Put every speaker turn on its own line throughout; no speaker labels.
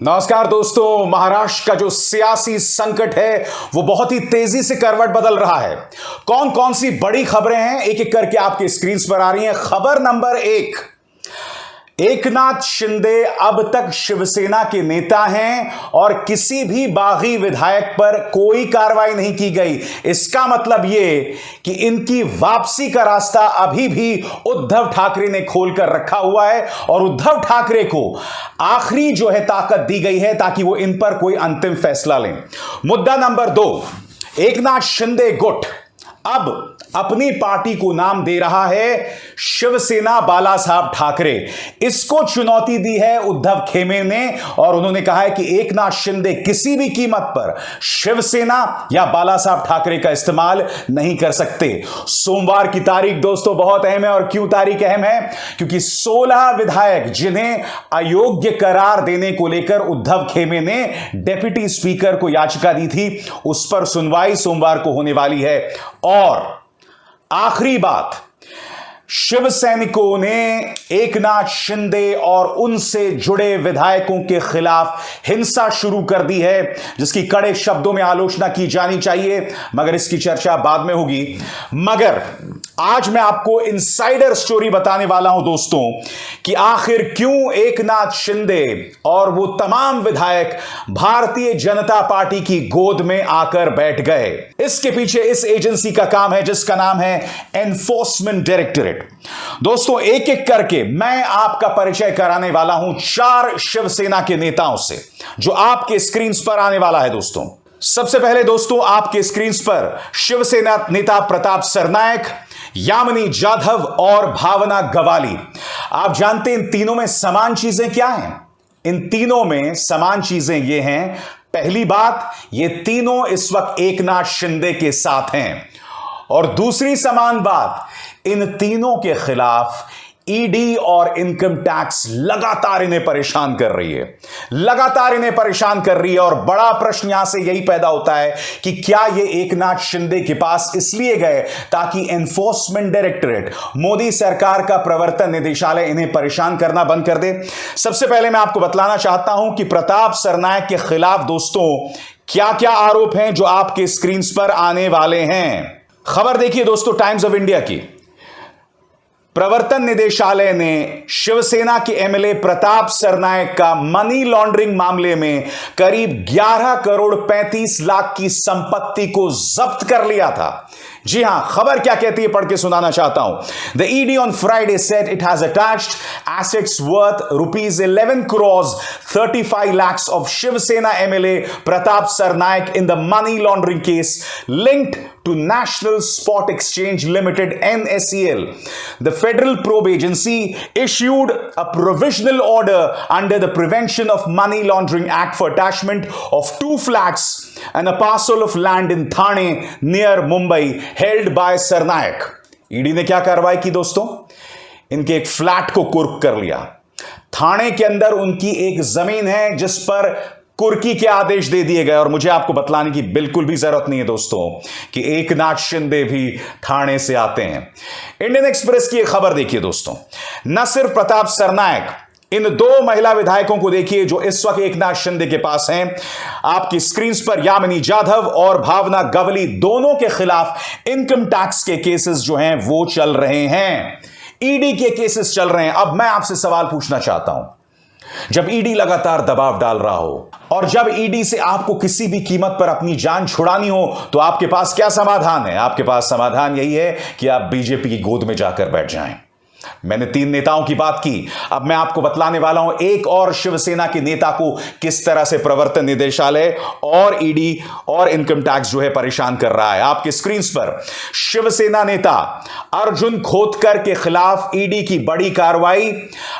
नमस्कार दोस्तों। महाराष्ट्र का जो सियासी संकट है वो बहुत ही तेजी से करवट बदल रहा है। कौन कौन सी बड़ी खबरें हैं एक एक करके आपके स्क्रीन पर आ रही हैं। खबर नंबर 1, एकनाथ शिंदे अब तक शिवसेना के नेता हैं और किसी भी बागी विधायक पर कोई कार्रवाई नहीं की गई। इसका मतलब यह कि इनकी वापसी का रास्ता अभी भी उद्धव ठाकरे ने खोलकर रखा हुआ है और उद्धव ठाकरे को आखिरी जो है ताकत दी गई है ताकि वो इन पर कोई अंतिम फैसला लें। मुद्दा नंबर 2, एकनाथ शिंदे गुट अब अपनी पार्टी को नाम दे रहा है शिवसेना बाला साहब ठाकरे। इसको चुनौती दी है उद्धव खेमे ने और उन्होंने कहा है कि एकनाथ शिंदे किसी भी कीमत पर शिवसेना या बाला साहब ठाकरे का इस्तेमाल नहीं कर सकते। सोमवार की तारीख दोस्तों बहुत अहम है। और क्यों तारीख अहम है? क्योंकि 16 विधायक जिन्हें अयोग्य करार देने को लेकर उद्धव खेमे ने डिप्टी स्पीकर को याचिका दी थी, उस पर सुनवाई सोमवार को होने वाली है। और आखिरी बात, शिव सैनिकों ने एकनाथ शिंदे और उनसे जुड़े विधायकों के खिलाफ हिंसा शुरू कर दी है, जिसकी कड़े शब्दों में आलोचना की जानी चाहिए, मगर इसकी चर्चा बाद में होगी। मगर आज मैं आपको इनसाइडर स्टोरी बताने वाला हूं दोस्तों कि आखिर क्यों एकनाथ शिंदे और वो तमाम विधायक भारतीय जनता पार्टी की गोद में आकर बैठ गए। इसके पीछे इस एजेंसी का काम है जिसका नाम है एनफोर्समेंट डायरेक्टोरेट। दोस्तों एक एक करके मैं आपका परिचय कराने वाला हूं 4 शिवसेना के नेताओं से जो आपके स्क्रीन पर आने वाला है। दोस्तों सबसे पहले दोस्तों आपके स्क्रीन पर शिवसेना नेता प्रताप सरनायक, यामिनी जाधव और भावना गवाली। आप जानते हैं इन तीनों में समान चीजें क्या हैं? इन तीनों में समान चीजें ये हैं, पहली बात, ये तीनों इस वक्त एकनाथ शिंदे के साथ हैं। और दूसरी समान बात, इन तीनों के खिलाफ ईडी और इनकम टैक्स लगातार इन्हें परेशान कर रही है, लगातार इन्हें परेशान कर रही है। और बड़ा प्रश्न यहां से यही पैदा होता है कि क्या ये एकनाथ शिंदे के पास इसलिए गए ताकि एनफोर्समेंट डायरेक्टोरेट, मोदी सरकार का प्रवर्तन निदेशालय इन्हें परेशान करना बंद कर दे? सबसे पहले मैं आपको बतलाना चाहता हूं कि प्रताप सरनायक के खिलाफ दोस्तों क्या क्या आरोप हैं जो आपके स्क्रीन पर आने वाले हैं। खबर देखिए दोस्तों टाइम्स ऑफ इंडिया की। प्रवर्तन निदेशालय ने शिवसेना के एमएलए प्रताप सरनायक का मनी लॉन्ड्रिंग मामले में करीब 11 करोड़ 35 लाख की संपत्ति को जब्त कर लिया था। जी हां, खबर क्या कहती है पढ़ के सुनाना चाहता हूं। The ED on Friday said it has attached assets worth rupees 11 crores 35 lakhs of Shivsena MLA Pratap Sarnaik in the money laundering case linked to National Spot Exchange Limited (NSCL). The Federal Probe Agency issued a provisional order under the Prevention of Money Laundering Act for attachment of 2 flats and a parcel of land in Thane near Mumbai held by Sarnaik. ED ने क्या कार्रवाई की दोस्तों? इनके एक flat को कुर्क कर लिया। थाने के अंदर उनकी एक जमीन है जिस पर कुर्की के आदेश दे दिए गए। और मुझे आपको बतलाने की बिल्कुल भी जरूरत नहीं है दोस्तों कि एकनाथ शिंदे भी थाने से आते हैं। इंडियन एक्सप्रेस की एक खबर देखिए दोस्तों। न सिर्फ प्रताप सरनायक, इन 2 महिला विधायकों को देखिए जो इस वक्त एकनाथ शिंदे के पास हैं। आपकी स्क्रीन पर यामिनी जाधव और भावना गवली दोनों के खिलाफ इनकम टैक्स के केसेस जो हैं वो चल रहे हैं, ईडी के केसेस चल रहे हैं। अब मैं आपसे सवाल पूछना चाहता हूं, जब ईडी लगातार दबाव डाल रहा हो और जब ईडी से आपको किसी भी कीमत पर अपनी जान छुड़ानी हो तो आपके पास क्या समाधान है? आपके पास समाधान यही है कि आप बीजेपी की गोद में जाकर बैठ जाएं। मैंने 3 नेताओं की बात की, अब मैं आपको बतलाने वाला हूं एक और शिवसेना के नेता को किस तरह से प्रवर्तन निदेशालय और ईडी और इनकम टैक्स जो है परेशान कर रहा है। आपके स्क्रीन पर शिवसेना नेता अर्जुन खोतकर के खिलाफ ईडी की बड़ी कार्रवाई,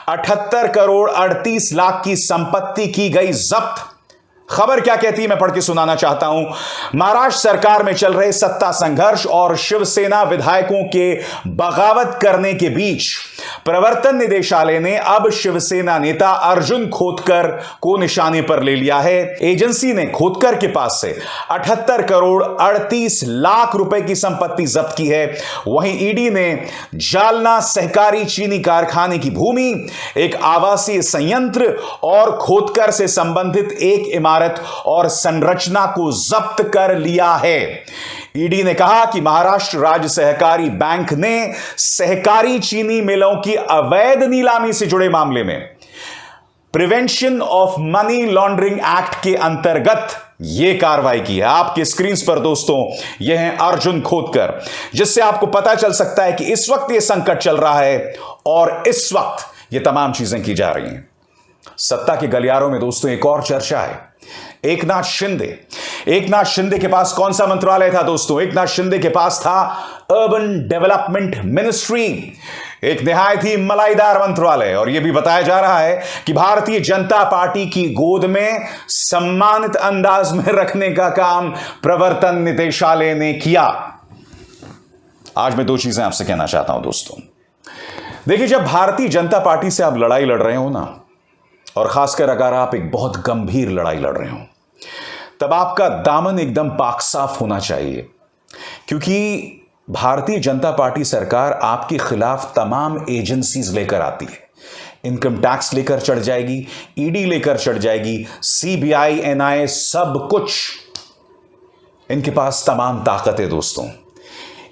78 करोड़ 38 लाख की संपत्ति की गई जब्त। खबर क्या कहती है मैं पढ़ के सुनाना चाहता हूं। महाराष्ट्र सरकार में चल रहे सत्ता संघर्ष और शिवसेना विधायकों के बगावत करने के बीच प्रवर्तन निदेशालय ने अब शिवसेना नेता अर्जुन खोतकर को निशाने पर ले लिया है। एजेंसी ने खोतकर के पास से 78 करोड़ 38 लाख रुपए की संपत्ति जब्त की है। वहीं ईडी ने जालना सहकारी चीनी कारखाने की भूमि, एक आवासीय संयंत्र और खोतकर से संबंधित एक इमारत और संरचना को जब्त कर लिया है। ईडी ने कहा कि महाराष्ट्र राज्य सहकारी बैंक ने सहकारी चीनी मिलों की अवैध नीलामी से जुड़े मामले में prevention of money laundering act के अंतर्गत यह कार्रवाई की है। आपके स्क्रीन पर दोस्तों यह है अर्जुन खोतकर, जिससे आपको पता चल सकता है कि इस वक्त यह संकट चल रहा है और इस वक्त यह तमाम चीजें की जा रही हैं। सत्ता के गलियारों में दोस्तों एक और चर्चा है, एकनाथ शिंदे के पास कौन सा मंत्रालय था दोस्तों? एकनाथ शिंदे के पास था अर्बन डेवलपमेंट मिनिस्ट्री, एक निहायत ही मलाईदार मंत्रालय। और यह भी बताया जा रहा है कि भारतीय जनता पार्टी की गोद में सम्मानित अंदाज में रखने का काम प्रवर्तन निदेशालय ने किया। आज मैं दो चीजें आपसे कहना चाहता हूं दोस्तों। देखिए, जब भारतीय जनता पार्टी से आप लड़ाई लड़ रहे हो ना, और खासकर अगर आप एक बहुत गंभीर लड़ाई लड़ रहे हो, तब आपका दामन एकदम पाक साफ होना चाहिए, क्योंकि भारतीय जनता पार्टी सरकार आपके खिलाफ तमाम एजेंसीज लेकर आती है। इनकम टैक्स लेकर चढ़ जाएगी, ईडी लेकर चढ़ जाएगी, सीबीआई, एनआईए, सब कुछ इनके पास तमाम ताकत है दोस्तों।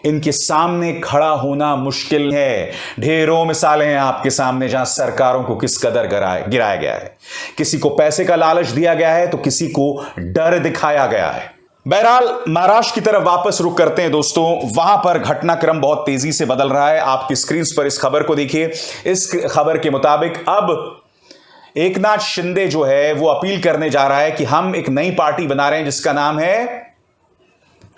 इनके सामने खड़ा होना मुश्किल है। ढेरों मिसालें हैं आपके सामने जहां सरकारों को किस कदर गिराया गया है। किसी को पैसे का लालच दिया गया है तो किसी को डर दिखाया गया है। बहरहाल महाराष्ट्र की तरफ वापस रुख करते हैं दोस्तों। वहां पर घटनाक्रम बहुत तेजी से बदल रहा है। आपकी स्क्रीन पर इस खबर को देखिए। इस खबर के मुताबिक अब एकनाथ शिंदे जो है वो अपील करने जा रहा है कि हम एक नई पार्टी बना रहे हैं जिसका नाम है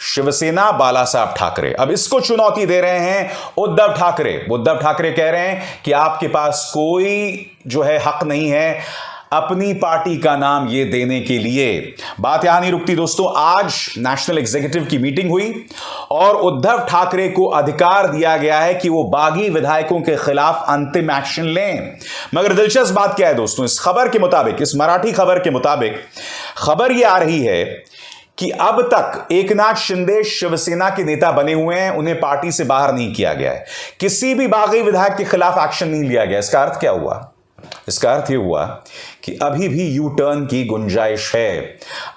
शिवसेना बाला साहब ठाकरे। अब इसको चुनौती दे रहे हैं उद्धव ठाकरे। उद्धव ठाकरे कह रहे हैं कि आपके पास कोई जो है हक नहीं है अपनी पार्टी का नाम ये देने के लिए। बात यहां नहीं रुकती दोस्तों। आज नेशनल एग्जीक्यूटिव की मीटिंग हुई और उद्धव ठाकरे को अधिकार दिया गया है कि वो बागी विधायकों के खिलाफ अंतिम एक्शन लें। मगर दिलचस्प बात क्या है दोस्तों, इस खबर के मुताबिक, इस मराठी खबर के मुताबिक खबर यह आ रही है कि अब तक एकनाथ शिंदे शिवसेना के नेता बने हुए हैं, उन्हें पार्टी से बाहर नहीं किया गया है। किसी भी बागी विधायक के खिलाफ एक्शन नहीं लिया गया। इसका अर्थ क्या हुआ? इसका अर्थ यह हुआ कि अभी भी यू टर्न की गुंजाइश है।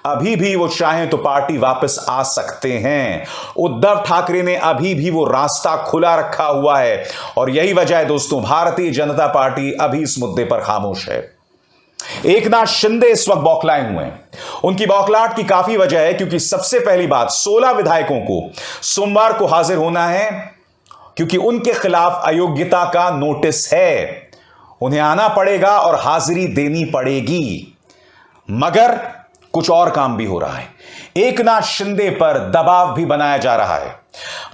अभी भी वो चाहें तो पार्टी वापस आ सकते हैं। उद्धव ठाकरे ने अभी भी वो रास्ता खुला रखा हुआ है और यही वजह है दोस्तों, भारतीय जनता पार्टी अभी इस मुद्दे पर खामोश है। एकनाथ शिंदे इस वक्त बौखलाए हुए हैं। उनकी बौखलाहट की काफी वजह है, क्योंकि सबसे पहली बात 16 विधायकों को सोमवार को हाजिर होना है, क्योंकि उनके खिलाफ अयोग्यता का नोटिस है। उन्हें आना पड़ेगा और हाजिरी देनी पड़ेगी। मगर कुछ और काम भी हो रहा है। एकनाथ शिंदे पर दबाव भी बनाया जा रहा है।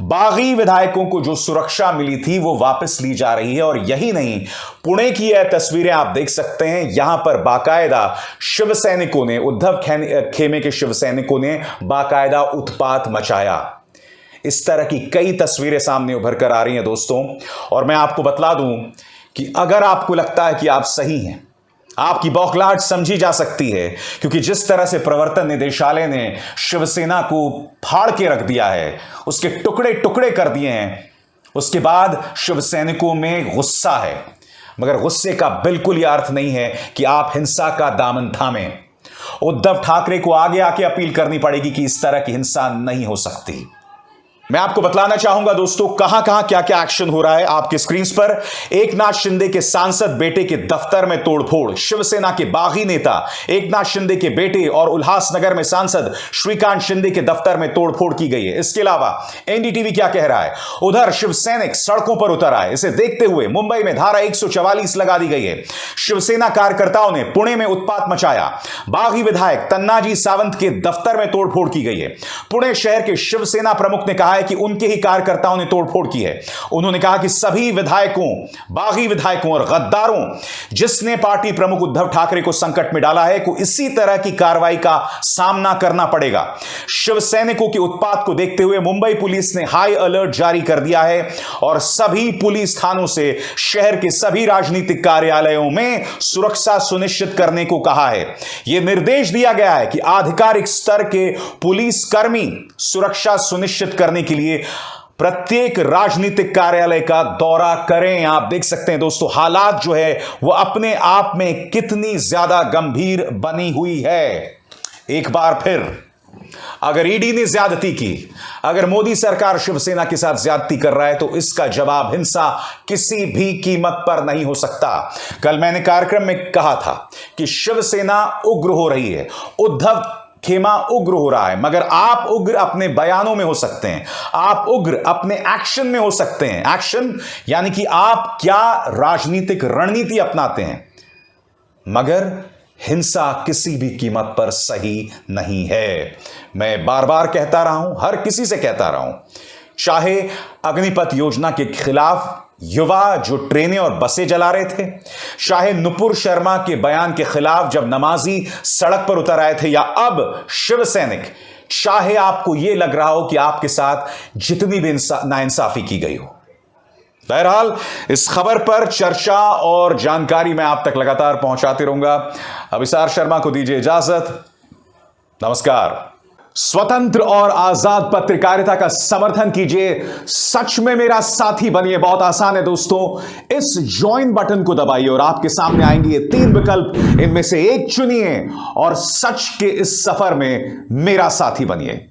बागी विधायकों को जो सुरक्षा मिली थी वो वापस ली जा रही है। और यही नहीं, पुणे की यह तस्वीरें आप देख सकते हैं। यहां पर बाकायदा शिवसैनिकों ने, उद्धव खेमे के शिवसैनिकों ने बाकायदा उत्पात मचाया। इस तरह की कई तस्वीरें सामने उभर कर आ रही हैं दोस्तों। और मैं आपको बतला दूं कि अगर आपको लगता है कि आप सही हैं, आपकी बौखलाहट समझी जा सकती है, क्योंकि जिस तरह से प्रवर्तन निदेशालय ने शिवसेना को फाड़ के रख दिया है, उसके टुकड़े टुकड़े कर दिए हैं, उसके बाद शिवसैनिकों में गुस्सा है। मगर गुस्से का बिल्कुल यह अर्थ नहीं है कि आप हिंसा का दामन थामें। उद्धव ठाकरे को आगे आके अपील करनी पड़ेगी कि इस तरह की हिंसा नहीं हो सकती। मैं आपको बतलाना चाहूंगा दोस्तों कहां कहां क्या क्या एक्शन हो रहा है। आपके स्क्रीन पर एकनाथ शिंदे के सांसद बेटे के दफ्तर में तोड़फोड़। शिवसेना के बागी नेता एकनाथ शिंदे के बेटे और उल्हासनगर में सांसद श्रीकांत शिंदे के दफ्तर में तोड़फोड़ की गई है। इसके अलावा एनडीटीवी क्या कह रहा है, उधर शिवसैनिक सड़कों पर उतर आए। इसे देखते हुए मुंबई में धारा 144 लगा दी गई है। शिवसेना कार्यकर्ताओं ने पुणे में उत्पात मचाया। बागी विधायक तन्नाजी सावंत के दफ्तर में तोड़फोड़ की गई है। पुणे शहर के शिवसेना प्रमुख ने कहा है कि उनके ही कार्यकर्ताओं ने तोड़फोड़ की है। उन्होंने कहा कि सभी विधायकों, बागी विधायकों और गद्दारों जिसने पार्टी प्रमुख उद्धव ठाकरे को संकट में डाला है को इसी तरह की कार्रवाई का सामना करना पड़ेगा। शिवसैनिकों के उत्पात को देखते हुए मुंबई पुलिस ने हाई अलर्ट जारी कर दिया है और सभी पुलिस थानों से शहर के सभी राजनीतिक कार्यालयों में सुरक्षा सुनिश्चित करने को कहा है। यह निर्देश दिया गया है कि आधिकारिक स्तर के पुलिस कर्मी सुरक्षा सुनिश्चित करने के लिए प्रत्येक राजनीतिक कार्यालय का दौरा करें। आप देख सकते हैं दोस्तों, हालात जो है वो अपने आप में कितनी ज्यादा गंभीर बनी हुई है। एक बार फिर, अगर ईडी ने ज्यादती की, अगर मोदी सरकार शिवसेना के साथ ज्यादती कर रहा है तो इसका जवाब हिंसा किसी भी कीमत पर नहीं हो सकता। कल मैंने कार्यक्रम में कहा था कि शिवसेना उग्र हो रही है, उद्धव खेमा उग्र हो रहा है, मगर आप उग्र अपने बयानों में हो सकते हैं, आप उग्र अपने एक्शन में हो सकते हैं। एक्शन यानी कि आप क्या राजनीतिक रणनीति अपनाते हैं, मगर हिंसा किसी भी कीमत पर सही नहीं है। मैं बार बार कहता रहा हूं, हर किसी से कहता रहा हूं, चाहे अग्निपथ योजना के खिलाफ युवा जो ट्रेनें और बसें जला रहे थे, चाहे नुपुर शर्मा के बयान के खिलाफ जब नमाजी सड़क पर उतर आए थे, या अब शिवसैनिक, चाहे आपको यह लग रहा हो कि आपके साथ जितनी भी नाइंसाफी की गई हो। बहरहाल इस खबर पर चर्चा और जानकारी मैं आप तक लगातार पहुंचाते रहूंगा। अभिसार शर्मा को दीजिए इजाजत। नमस्कार। स्वतंत्र और आजाद पत्रकारिता का समर्थन कीजिए, सच में मेरा साथी बनिए। बहुत आसान है दोस्तों, इस ज्वाइन बटन को दबाइए और आपके सामने आएंगे ये 3 विकल्प, इनमें से एक चुनिए और सच के इस सफर में मेरा साथी बनिए।